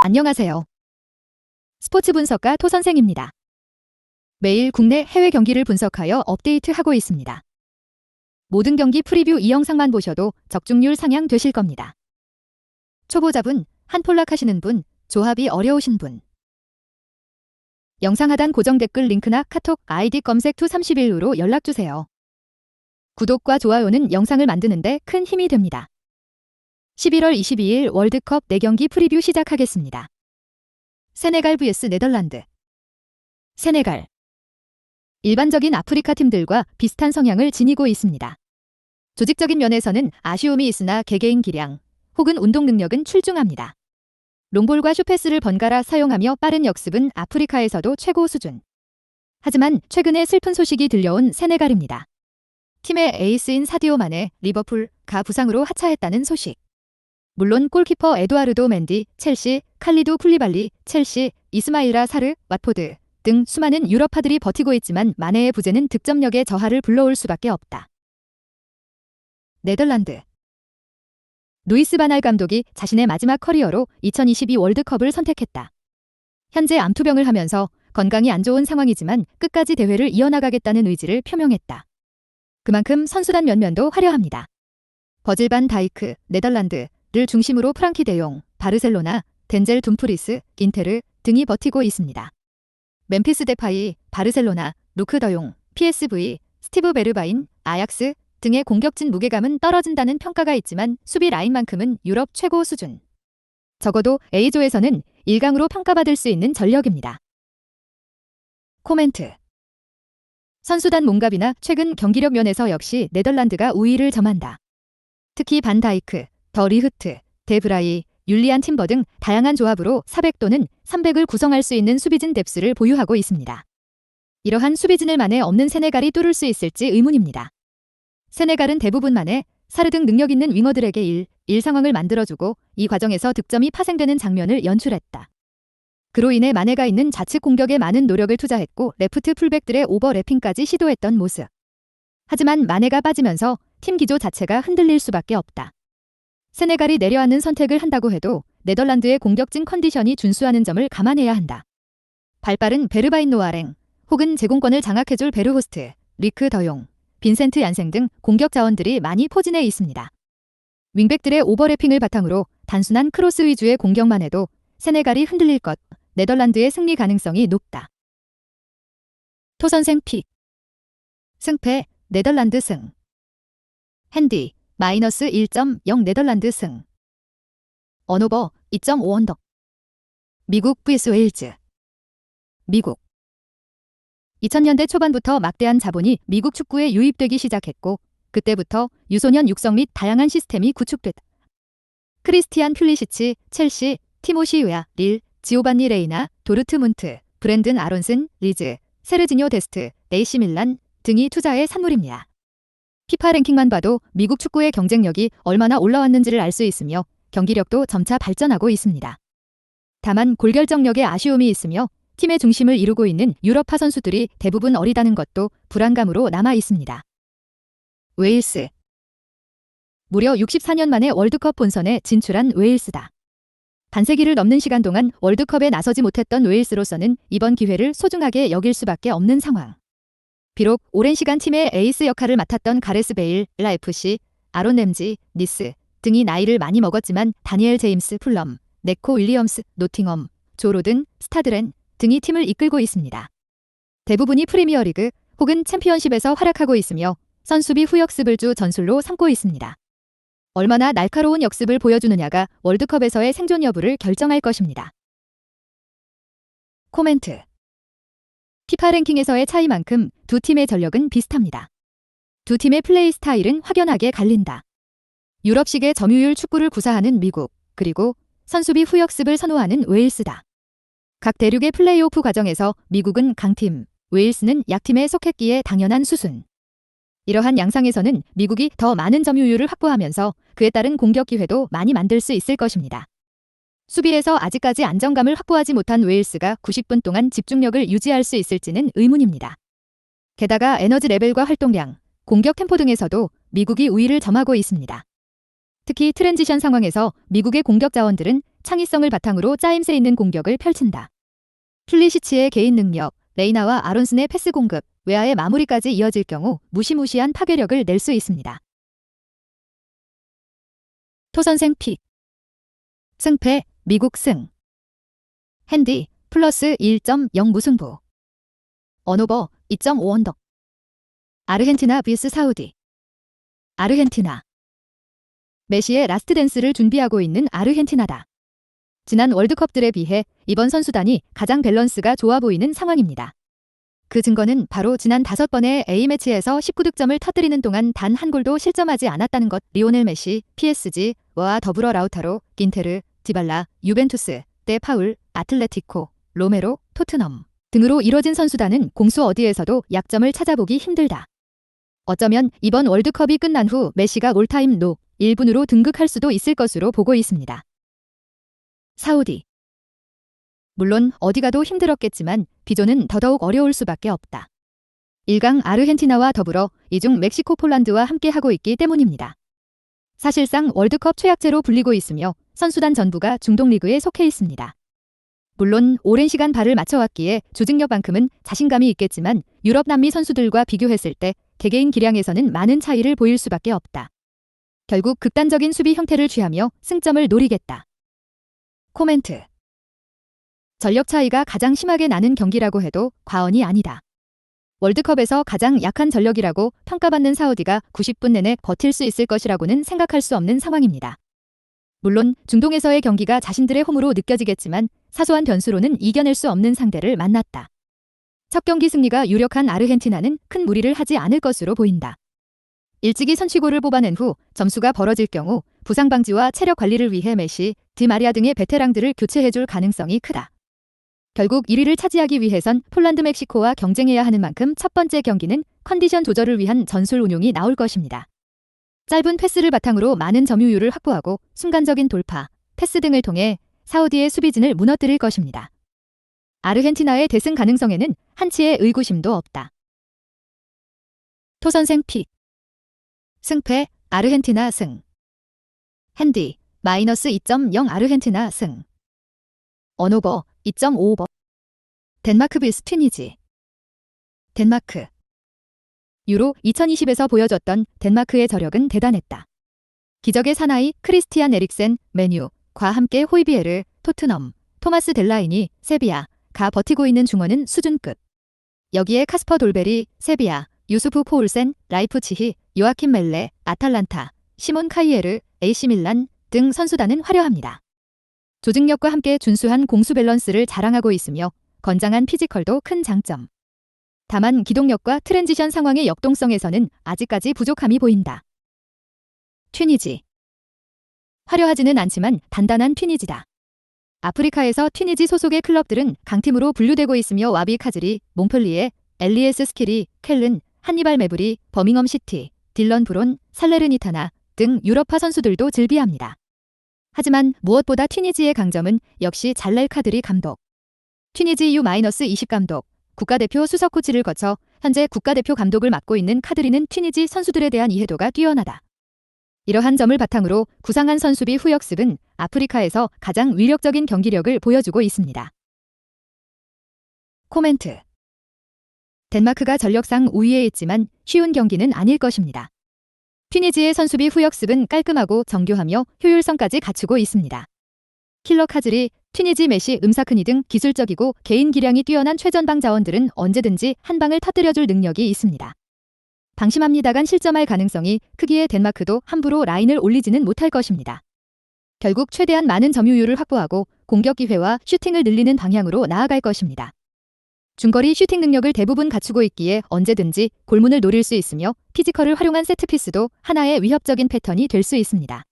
안녕하세요. 스포츠 분석가 토선생입니다. 매일 국내 해외 경기를 분석하여 업데이트하고 있습니다. 모든 경기 프리뷰 이 영상만 보셔도 적중률 상향 되실 겁니다. 초보자분, 한폴락 하시는 분, 조합이 어려우신 분. 영상 하단 고정 댓글 링크나 카톡 아이디 검색 투31으로 연락주세요. 구독과 좋아요는 영상을 만드는데 큰 힘이 됩니다. 11월 22일 월드컵 4경기 프리뷰 시작하겠습니다. 세네갈 vs 네덜란드. 세네갈. 일반적인 아프리카 팀들과 비슷한 성향을 지니고 있습니다. 조직적인 면에서는 아쉬움이 있으나 개개인 기량 혹은 운동 능력은 출중합니다. 롱볼과 숏패스를 번갈아 사용하며 빠른 역습은 아프리카에서도 최고 수준. 하지만 최근에 슬픈 소식이 들려온 세네갈입니다. 팀의 에이스인 사디오 마네, 리버풀가 부상으로 하차했다는 소식. 물론 골키퍼 에두아르도 멘디, 첼시, 칼리두 쿨리발리, 첼시, 이스마일라 사르, 왓포드 등 수많은 유럽파들이 버티고 있지만 마네의 부재는 득점력의 저하를 불러올 수밖에 없다. 네덜란드. 루이스 바날 감독이 자신의 마지막 커리어로 2022 월드컵을 선택했다. 현재 암투병을 하면서 건강이 안 좋은 상황이지만 끝까지 대회를 이어나가겠다는 의지를 표명했다. 그만큼 선수단 면면도 화려합니다. 버질 반 다이크, 네덜란드 를 중심으로 프랑키 데용, 바르셀로나, 덴젤 둠프리스, 인테르 등이 버티고 있습니다. 멤피스 데파이, 바르셀로나, 루크 더용, PSV, 스티브 베르바인, 아약스 등의 공격진 무게감은 떨어진다는 평가가 있지만 수비 라인만큼은 유럽 최고 수준. 적어도 A조에서는 1강으로 평가받을 수 있는 전력입니다. 코멘트. 선수단 몸값이나 최근 경기력 면에서 역시 네덜란드가 우위를 점한다. 특히 반 다이크, 더 리흐트, 데브라이, 율리안 팀버 등 다양한 조합으로 400 또는 300을 구성할 수 있는 수비진 뎁스를 보유하고 있습니다. 이러한 수비진을 만에 없는 세네갈이 뚫을 수 있을지 의문입니다. 세네갈은 대부분 만에 사르 등 능력 있는 윙어들에게 1 상황을 만들어주고 이 과정에서 득점이 파생되는 장면을 연출했다. 그로 인해 마네가 있는 좌측 공격에 많은 노력을 투자했고 레프트 풀백들의 오버래핑까지 시도했던 모습. 하지만 마네가 빠지면서 팀 기조 자체가 흔들릴 수밖에 없다. 세네갈이 내려앉는 선택을 한다고 해도 네덜란드의 공격진 컨디션이 준수하는 점을 감안해야 한다. 발빠른 베르바인 노아랭 혹은 제공권을 장악해줄 베르호스트, 리크 더용, 빈센트 얀생 등 공격 자원들이 많이 포진해 있습니다. 윙백들의 오버래핑을 바탕으로 단순한 크로스 위주의 공격만 해도 세네갈이 흔들릴 것, 네덜란드의 승리 가능성이 높다. 토선생 픽. 승패, 네덜란드 승. 핸디. 마이너스 1.0 네덜란드 승. 언오버 2.5 언덕. 미국 vs 웨일즈. 미국. 2000년대 초반부터 막대한 자본이 미국 축구에 유입되기 시작했고 그때부터 유소년 육성 및 다양한 시스템이 구축됐다. 크리스티안 퓰리시치, 첼시, 티모시 웨아, 릴, 지오반니 레이나, 도르트문트, 브랜든 아론슨, 리즈, 세르지뇨 데스트, AC 밀란 등이 투자의 산물입니다. 피파 랭킹만 봐도 미국 축구의 경쟁력이 얼마나 올라왔는지를 알 수 있으며 경기력도 점차 발전하고 있습니다. 다만 골결정력에 아쉬움이 있으며 팀의 중심을 이루고 있는 유럽파 선수들이 대부분 어리다는 것도 불안감으로 남아 있습니다. 웨일스. 무려 64년 만에 월드컵 본선에 진출한 웨일스다. 반세기를 넘는 시간 동안 월드컵에 나서지 못했던 웨일스로서는 이번 기회를 소중하게 여길 수밖에 없는 상황. 비록 오랜 시간 팀의 에이스 역할을 맡았던 가레스 베일, FC, 아론 램지, 니스 등이 나이를 많이 먹었지만 다니엘 제임스 풀럼, 네코 윌리엄스, 노팅엄, 조 로든, 스타드렌 등이 팀을 이끌고 있습니다. 대부분이 프리미어리그 혹은 챔피언십에서 활약하고 있으며 선수비 후역습을 주 전술로 삼고 있습니다. 얼마나 날카로운 역습을 보여주느냐가 월드컵에서의 생존 여부를 결정할 것입니다. 코멘트. 피파 랭킹에서의 차이만큼 두 팀의 전력은 비슷합니다. 두 팀의 플레이 스타일은 확연하게 갈린다. 유럽식의 점유율 축구를 구사하는 미국, 그리고 선수비 후역습을 선호하는 웨일스다. 각 대륙의 플레이오프 과정에서 미국은 강팀, 웨일스는 약팀에 속했기에 당연한 수순. 이러한 양상에서는 미국이 더 많은 점유율을 확보하면서 그에 따른 공격 기회도 많이 만들 수 있을 것입니다. 수비에서 아직까지 안정감을 확보하지 못한 웨일스가 90분 동안 집중력을 유지할 수 있을지는 의문입니다. 게다가 에너지 레벨과 활동량, 공격 템포 등에서도 미국이 우위를 점하고 있습니다. 특히 트랜지션 상황에서 미국의 공격 자원들은 창의성을 바탕으로 짜임새 있는 공격을 펼친다. 플리시치의 개인 능력, 레이나와 아론슨의 패스 공급, 웨아의 마무리까지 이어질 경우 무시무시한 파괴력을 낼 수 있습니다. 토선생 픽. 승패, 미국 승. 핸디, 플러스 1.0 무승부. 언오버, 2.5 언덕. 아르헨티나 vs 사우디. 아르헨티나. 메시의 라스트 댄스를 준비하고 있는 아르헨티나다. 지난 월드컵들에 비해 이번 선수단이 가장 밸런스가 좋아 보이는 상황입니다. 그 증거는 바로 지난 5번의 A매치에서 19득점을 터뜨리는 동안 단 한 골도 실점하지 않았다는 것. 리오넬 메시, PSG와 더불어 라우타로, 긴테르, 디발라, 유벤투스, 데 파울, 아틀레티코, 로메로, 토트넘 등으로 이뤄진 선수단은 공수 어디에서도 약점을 찾아보기 힘들다. 어쩌면 이번 월드컵이 끝난 후 메시가 올타임 노 1군으로 등극할 수도 있을 것으로 보고 있습니다. 사우디. 물론 어디 가도 힘들었겠지만 비조는 더더욱 어려울 수밖에 없다. 1강 아르헨티나와 더불어 이중 멕시코 폴란드와 함께하고 있기 때문입니다. 사실상 월드컵 최약체로 불리고 있으며 선수단 전부가 중동 리그에 속해 있습니다. 물론 오랜 시간 발을 맞춰왔기에 조직력만큼은 자신감이 있겠지만 유럽 남미 선수들과 비교했을 때 개개인 기량에서는 많은 차이를 보일 수밖에 없다. 결국 극단적인 수비 형태를 취하며 승점을 노리겠다. 코멘트. 전력 차이가 가장 심하게 나는 경기라고 해도 과언이 아니다. 월드컵에서 가장 약한 전력이라고 평가받는 사우디가 90분 내내 버틸 수 있을 것이라고는 생각할 수 없는 상황입니다. 물론 중동에서의 경기가 자신들의 홈으로 느껴지겠지만 사소한 변수로는 이겨낼 수 없는 상대를 만났다. 첫 경기 승리가 유력한 아르헨티나는 큰 무리를 하지 않을 것으로 보인다. 일찍이 선취골을 뽑아낸 후 점수가 벌어질 경우 부상 방지와 체력 관리를 위해 메시, 디마리아 등의 베테랑들을 교체해줄 가능성이 크다. 결국 1위를 차지하기 위해선 폴란드 멕시코와 경쟁해야 하는 만큼 첫 번째 경기는 컨디션 조절을 위한 전술 운용이 나올 것입니다. 짧은 패스를 바탕으로 많은 점유율을 확보하고 순간적인 돌파, 패스 등을 통해 사우디의 수비진을 무너뜨릴 것입니다. 아르헨티나의 대승 가능성에는 한치의 의구심도 없다. 토선생 픽. 승패, 아르헨티나 승. 핸디, 마이너스 2.0 아르헨티나 승. 언오버, 2.5오버. 덴마크 vs 튀니지. 덴마크. 유로 2020에서 보여줬던 덴마크의 저력은 대단했다. 기적의 사나이 크리스티안 에릭센, 메뉴과 함께 호이비에르, 토트넘, 토마스 델라인이 세비야가 버티고 있는 중원은 수준급. 여기에 카스퍼 돌베리, 세비야, 유수프 포울센, 라이프치히, 요아킴 멜레, 아탈란타, 시몬 카이에르, AC 밀란 등 선수단은 화려합니다. 조직력과 함께 준수한 공수 밸런스를 자랑하고 있으며 건장한 피지컬도 큰 장점. 다만 기동력과 트랜지션 상황의 역동성에서는 아직까지 부족함이 보인다. 튀니지. 화려하지는 않지만 단단한 튀니지다. 아프리카에서 튀니지 소속의 클럽들은 강팀으로 분류되고 있으며 와비 카즈리, 몽펠리에, 엘리에스 스키리, 켈른, 한니발 메브리, 버밍엄 시티, 딜런 브론, 살레르니타나 등 유럽파 선수들도 즐비합니다. 하지만 무엇보다 튀니지의 강점은 역시 잘렐 카드리 감독. 튀니지 U-20 감독, 국가대표 수석 코치를 거쳐 현재 국가대표 감독을 맡고 있는 카드리는 튀니지 선수들에 대한 이해도가 뛰어나다. 이러한 점을 바탕으로 구상한 선수비 후역습은 아프리카에서 가장 위력적인 경기력을 보여주고 있습니다. 코멘트. 덴마크가 전력상 우위에 있지만 쉬운 경기는 아닐 것입니다. 튀니지의 선수비 후역습은 깔끔하고 정교하며 효율성까지 갖추고 있습니다. 킬러 카즈리, 튀니지 메시, 음사크니 등 기술적이고 개인 기량이 뛰어난 최전방 자원들은 언제든지 한 방을 터뜨려줄 능력이 있습니다. 방심합니다간 실점할 가능성이 크기에 덴마크도 함부로 라인을 올리지는 못할 것입니다. 결국 최대한 많은 점유율을 확보하고 공격 기회와 슈팅을 늘리는 방향으로 나아갈 것입니다. 중거리 슈팅 능력을 대부분 갖추고 있기에 언제든지 골문을 노릴 수 있으며 피지컬을 활용한 세트피스도 하나의 위협적인 패턴이 될 수 있습니다.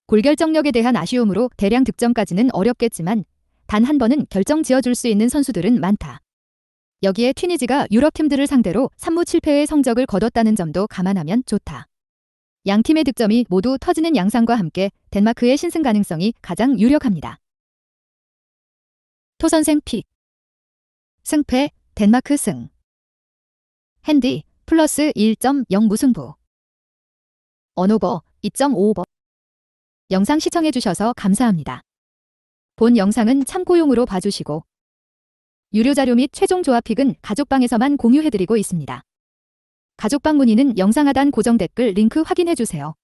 골결정력에 대한 아쉬움으로 대량 득점까지는 어렵겠지만 단 한 번은 결정 지어줄 수 있는 선수들은 많다. 여기에 튀니지가 유럽 팀들을 상대로 3무 7패의 성적을 거뒀다는 점도 감안하면 좋다. 양 팀의 득점이 모두 터지는 양상과 함께 덴마크의 신승 가능성이 가장 유력합니다. 토선생 픽. 승패, 덴마크 승. 핸디, 플러스 1.0 무승부. 언오버, 2.5오버. 영상 시청해주셔서 감사합니다. 본 영상은 참고용으로 봐주시고 유료 자료 및 최종 조합픽은 가족방에서만 공유해드리고 있습니다. 가족방 문의는 영상 하단 고정 댓글 링크 확인해주세요.